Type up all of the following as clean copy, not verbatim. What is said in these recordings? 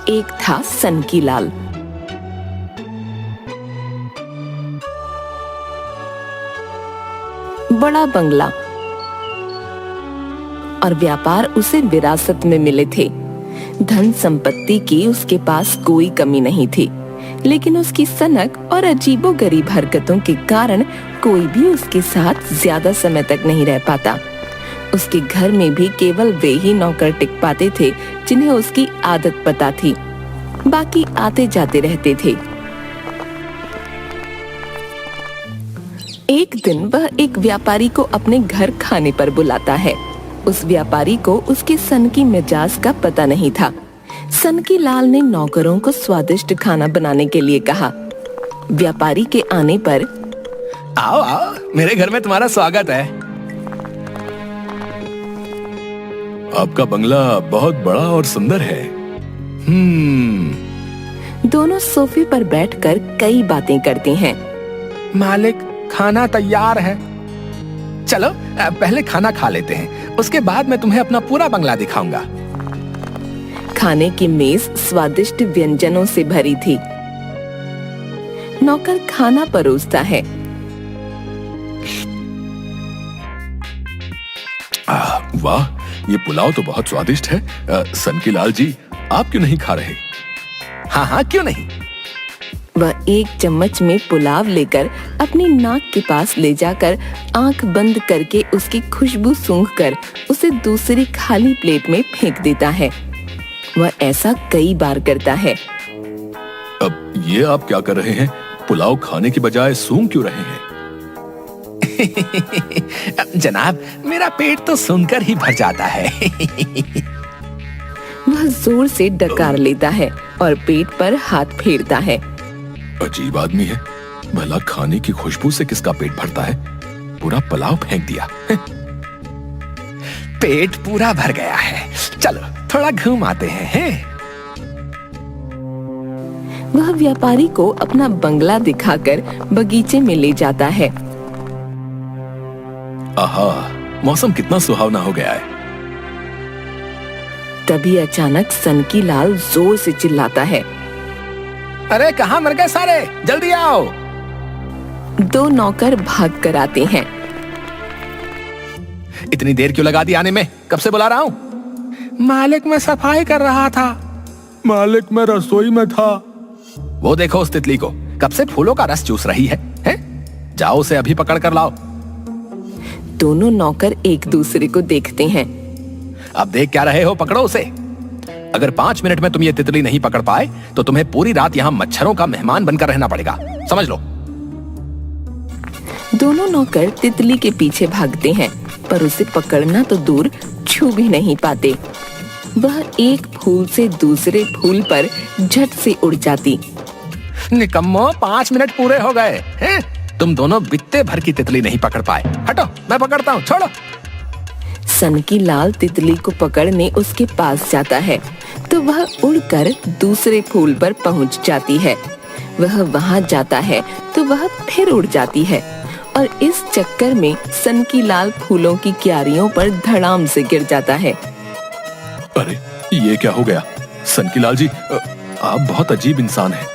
एक था सनकी लाल। बड़ा बंगला और व्यापार उसे विरासत में मिले थे। धन संपत्ति की उसके पास कोई कमी नहीं थी, लेकिन उसकी सनक और अजीबोगरीब हरकतों के कारण कोई भी उसके साथ ज्यादा समय तक नहीं रह पाता। उसके घर में भी केवल वे ही नौकर टिक पाते थे जिन्हें उसकी आदत पता थी, बाकी आते जाते रहते थे। एक दिन वह एक व्यापारी को अपने घर खाने पर बुलाता है। उस व्यापारी को उसके सनकी मिजाज का पता नहीं था। सनकी लाल ने नौकरों को स्वादिष्ट खाना बनाने के लिए कहा। व्यापारी के आने पर, आओ आओ, मेरे घर में तुम्हारा स्वागत है। आपका बंगला बहुत बड़ा और सुंदर है। दोनों सोफे पर बैठकर कई बातें करते हैं। मालिक, खाना तैयार है। चलो पहले खाना खा लेते हैं, उसके बाद मैं तुम्हें अपना पूरा बंगला दिखाऊंगा। खाने की मेज स्वादिष्ट व्यंजनों से भरी थी। नौकर खाना परोसता है। वाह, ये पुलाव तो बहुत स्वादिष्ट है। सनकी लाल जी, आप क्यों नहीं खा रहे? हाँ हाँ, क्यों नहीं। वह एक चम्मच में पुलाव लेकर अपनी नाक के पास ले जाकर आंख बंद करके उसकी खुशबू सूंघकर उसे दूसरी खाली प्लेट में फेंक देता है। वह ऐसा कई बार करता है। अब ये आप क्या कर रहे हैं? पुलाव खाने की बजाय सूंघ क्यों रहे हैं? जनाब, मेरा पेट तो सुनकर ही भर जाता है। वह जोर से डकार लेता है और पेट पर हाथ फेरता है। अजीब आदमी है, भला खाने की खुशबू से किसका पेट भरता है? पूरा पुलाव फेंक दिया। पेट पूरा भर गया है, चलो थोड़ा घूम आते हैं। वह व्यापारी को अपना बंगला दिखाकर बगीचे में ले जाता है। आहा, मौसम कितना सुहावना हो गया है। तभी अचानक सनकी लाल जोर से चिल्लाता है, अरे कहाँ मर गए सारे, जल्दी आओ। दो नौकर भाग कर आते हैं। इतनी देर क्यों लगा दी आने में? कब से बुला रहा हूँ। मालिक, मैं सफाई कर रहा था। मालिक, मैं रसोई में था। वो देखो उस तितली को, कब से फूलों का रस चूस रही है? जाओ उसे अभी पकड़ कर लाओ। दोनों नौकर एक दूसरे को देखते हैं। अब देख क्या रहे हो, पकड़ो उसे। अगर 5 मिनट में तुम ये तितली नहीं पकड़ पाए तो तुम्हें पूरी रात यहाँ मच्छरों का मेहमान बनकर रहना पड़ेगा, समझ लो। दोनों नौकर तितली के पीछे भागते हैं, पर उसे पकड़ना तो दूर, छू भी नहीं पाते। वह एक फूल से दूसरे फूल पर झट से उड़ जाती। निकम्मो, 5 मिनट पूरे हो गए हैं? तुम दोनों बित्ते भर की तितली नहीं पकड़ पाए। हटो, मैं पकड़ता हूँ, छोड़ो। सनकी लाल तितली को पकड़ने उसके पास जाता है तो वह उड़कर दूसरे फूल पर पहुंच जाती है। वह वहां जाता है तो वह फिर उड़ जाती है और इस चक्कर में सनकी लाल फूलों की क्यारियों पर धड़ाम से गिर जाता है। अरे ये क्या हो गया? सनकी लाल जी, आप बहुत अजीब इंसान हैं।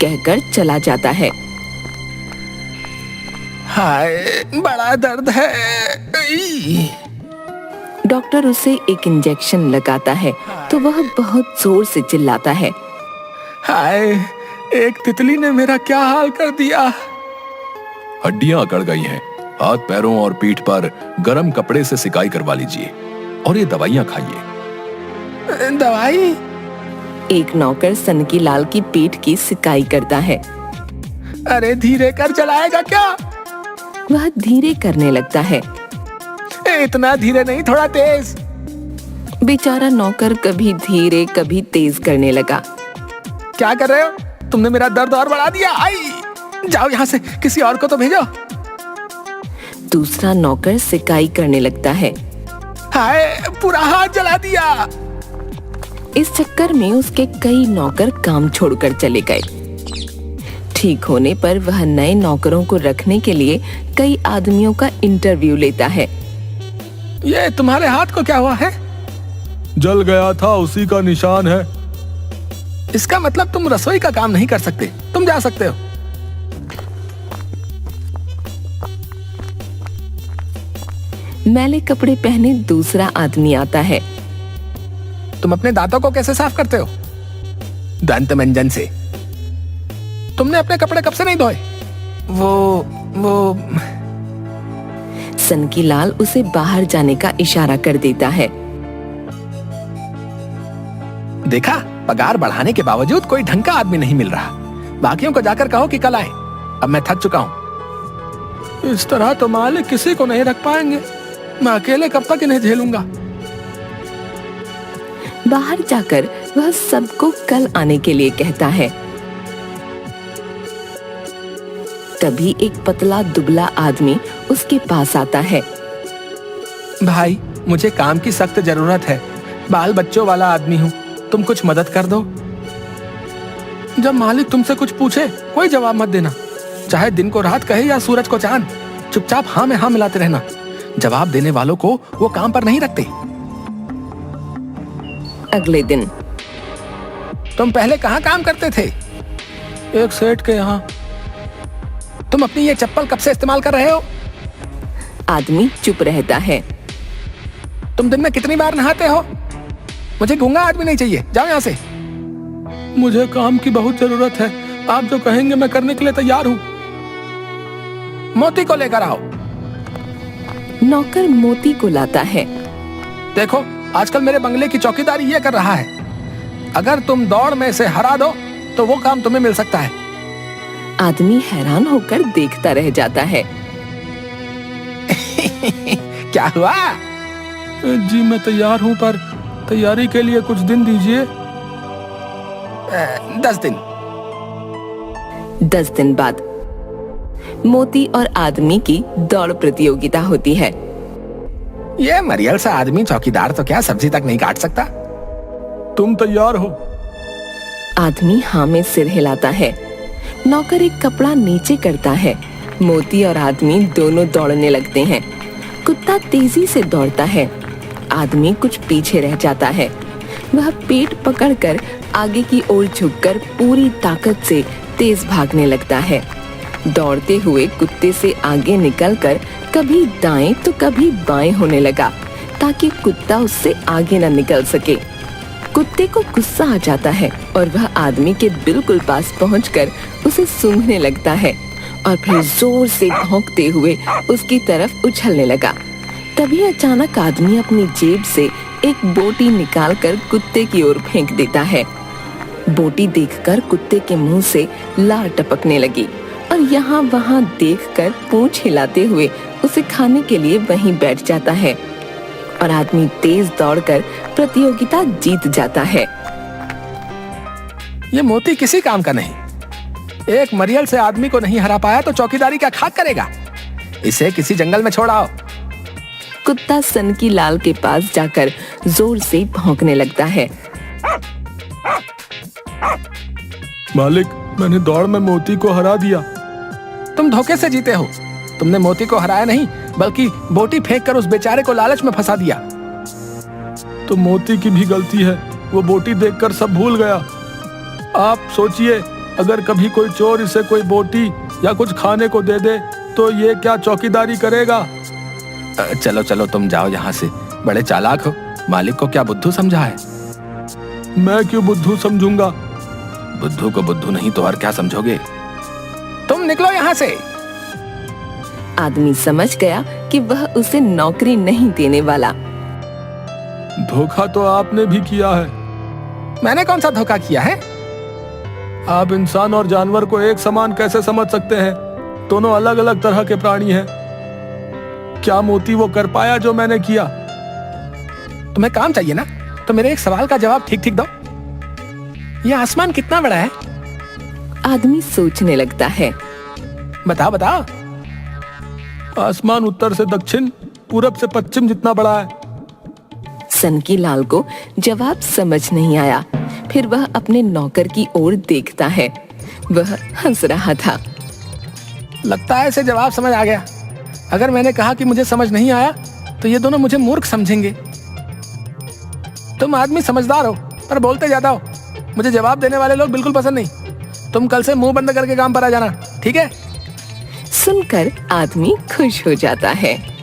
कहकर चला जाता है। हाय, बड़ा दर्द है। डॉक्टर उसे एक इंजेक्शन लगाता है तो वह बहुत जोर से चिल्लाता है, हाय, एक तितली ने मेरा क्या हाल कर दिया। हड्डियां अकड़ गई हैं, हाथ पैरों और पीठ पर गर्म कपड़े से सिकाई करवा लीजिए और ये दवाइयां खाइए। दवाई? एक नौकर सनकी लाल की पीठ की सिकाई करता है। अरे धीरे कर, चलाएगा क्या? वह धीरे करने लगता है। इतना धीरे नहीं, थोड़ा तेज। बेचारा नौकर कभी धीरे कभी तेज करने लगा। क्या कर रहे हो? तुमने मेरा दर्द और बढ़ा दिया। आई, जाओ यहाँ से, किसी और को तो भेजो। दूसरा नौकर सिकाई करने लगता है। हाय, पूरा हाथ जला दिया। इस चक्कर में उसके कई नौकर काम छोड़कर चले गए। ठीक होने पर वह नए नौकरों को रखने के लिए कई आदमियों का इंटरव्यू लेता है। ये तुम्हारे हाथ को क्या हुआ है? जल गया था उसी का निशान है। इसका मतलब तुम रसोई का काम नहीं कर सकते, तुम जा सकते हो। मैले कपड़े पहने दूसरा आदमी आता है। तुम अपने दांतों को कैसे साफ करते हो? दंत मंजन से। तुमने अपने कपड़े कब से नहीं धोए? वो सनकीलाल उसे बाहर जाने का इशारा कर देता है। देखा, पगार बढ़ाने के बावजूद कोई ढंग का आदमी नहीं मिल रहा। बाकियों को जाकर कहो कि कल आए, अब मैं थक चुका हूं। इस तरह तो मालिक किसी को नहीं रख पाएंगे, मैं अकेले कब तक इन्हें झेलूंगा। बाहर जाकर वह सबको कल आने के लिए कहता है। तभी एक पतला दुबला आदमी उसके पास आता है। भाई, मुझे काम की सख्त जरूरत है, बाल बच्चों वाला आदमी हूँ, तुम कुछ मदद कर दो। जब मालिक तुमसे कुछ पूछे कोई जवाब मत देना, चाहे दिन को रात कहे या सूरज को चांद, चुपचाप हाँ में हाँ मिलाते रहना। जवाब देने वालों को वो काम पर नहीं रखते। अगले दिन। तुम पहले कहाँ काम करते थे? एक सेठ के यहाँ। तुम अपनी ये चप्पल कब से इस्तेमाल कर रहे हो? आदमी चुप रहता है। तुम दिन में कितनी बार नहाते हो? मुझे गूंगा आदमी नहीं चाहिए, जाओ यहाँ से। मुझे काम की बहुत जरूरत है, आप जो कहेंगे मैं करने के लिए तैयार हूँ। मोती को लेकर आओ। नौकर मोती को लाता है। देखो, आजकल मेरे बंगले की चौकीदारी ये कर रहा है। अगर तुम दौड़ में से हरा दो तो वो काम तुम्हें मिल सकता है। आदमी हैरान होकर देखता रह जाता है। क्या हुआ? जी मैं तैयार हूँ, पर तैयारी के लिए कुछ दिन दीजिए। 10 दिन। 10 दिन बाद मोती और आदमी की दौड़ प्रतियोगिता होती है। ये मरियल सा आदमी चौकीदार तो क्या सब्जी तक नहीं काट सकता। तुम तैयार हो? आदमी हाँ में सिर हिलाता है। नौकर एक कपड़ा नीचे करता है। मोती और आदमी दोनों दौड़ने लगते हैं। कुत्ता तेजी से दौड़ता है। आदमी कुछ पीछे रह जाता है। वह पेट पकड़कर आगे की ओर झुककर पूरी ताकत से तेज भागने लगता है। दौड़ते हुए कुत्ते से आगे निकलकर कभी दाएं तो कभी बाएं होने लगा, ताकि कुत्ता उससे आगे न निकल सके। कुत्ते को गुस्सा आ जाता है और वह आदमी के बिल्कुल पास पहुंचकर उसे सूंघने लगता है और फिर जोर से भौंकते हुए उसकी तरफ उछलने लगा। तभी अचानक आदमी अपनी जेब से एक बोटी निकालकर कुत्ते की ओर फेंक देता है। बोटी देखकर कुत्ते के मुंह से लार टपकने लगी और यहाँ वहाँ देखकर पूंछ हिलाते हुए उसे खाने के लिए वहीं बैठ जाता है और आदमी तेज दौड़कर प्रतियोगिता जीत जाता है। ये मोती किसी काम का नहीं। एक मरियल से आदमी को नहीं हरा पाया तो चौकीदारी क्या खाक करेगा? इसे किसी जंगल में छोड़ आओ। कुत्ता सनकीलाल के पास जाकर जोर से भौंकने लगता है। मालिक, मैंने दौड़ में मोती को हरा दिया। तुम धोखे से जीते हो। तुमने मोती को हराया नहीं, बल्कि बोटी फेंककर उस बेचारे को लालच में फंसा दिया। तो मोती की भी गलती है, वो बोटी देखकर सब भूल गया। आप सोचिए, अगर कभी कोई चोर इसे कोई बोटी या कुछ खाने को दे दे तो ये क्या चौकीदारी करेगा? चलो चलो तुम जाओ यहाँ से, बड़े चालाक हो। मालिक को क्या बुद्धू समझा है? मैं क्यों बुद्धू समझूंगा? बुद्धू को बुद्धू नहीं तो और क्या समझोगे? तुम निकलो यहाँ से। आदमी समझ गया कि वह उसे नौकरी नहीं देने वाला। धोखा तो आपने भी किया है। मैंने कौन सा धोखा किया है? आप इंसान और जानवर को एक समान कैसे समझ सकते हैं? दोनों अलग अलग तरह के प्राणी हैं। क्या मोती वो कर पाया जो मैंने किया? तुम्हें काम चाहिए ना, तो मेरे एक सवाल का जवाब ठीक ठीक दो। ये आसमान कितना बड़ा है? आदमी सोचने लगता है। बताओ बताओ। आसमान उत्तर से दक्षिण, पूरब से पश्चिम जितना बड़ा है। सनकीलाल को जवाब समझ नहीं आया। फिर वह अपने नौकर की ओर देखता है। वह हंस रहा था। लगता है इसे जवाब समझ आ गया। अगर मैंने कहा कि मुझे समझ नहीं आया तो ये दोनों मुझे मूर्ख समझेंगे। तुम आदमी समझदार हो पर बोलते ज्यादा हो। मुझे जवाब देने वाले लोग बिल्कुल पसंद नहीं। तुम कल से मुंह बंद करके काम पर आ जाना, ठीक है? सुनकर आदमी खुश हो जाता है।